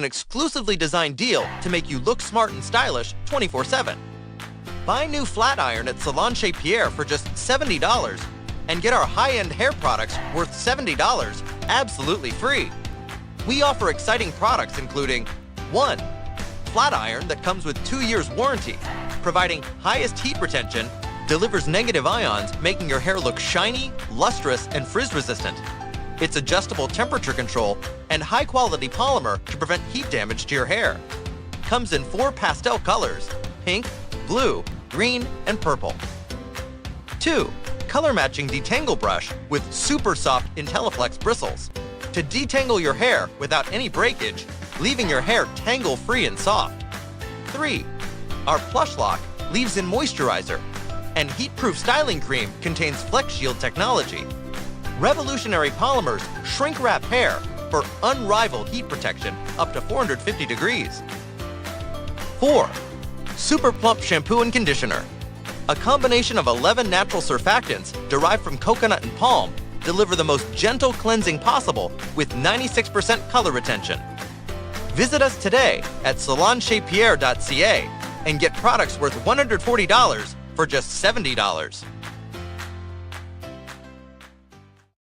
an exclusively designed deal to make you look smart and stylish 24/7. Buy new flat iron at Salon Chez Pierre for just $70 and get our high-end hair products worth $70 absolutely free. We offer exciting products including 1. Flat iron that comes with 2 years warranty, providing highest heat retention, delivers negative ions, making your hair look shiny, lustrous, and frizz resistant. It's adjustable temperature control and high-quality polymer to prevent heat damage to your hair. Comes in 4 pastel colors: pink, blue, green, and purple. 2. Color matching detangle brush with super soft IntelliFlex bristles to detangle your hair without any breakage, leaving your hair tangle-free and soft. 3. Our Plush Lock leaves-in moisturizer and heat-proof styling cream contains Flex Shield technology. Revolutionary polymers shrink-wrap hair for unrivaled heat protection up to 450 degrees. 4. SuperPlump shampoo and conditioner. A combination of 11 natural surfactants derived from coconut and palm deliver the most gentle cleansing possible with 96% color retention. Visit us today at salonchespierre.ca and get products worth $140 for just $70.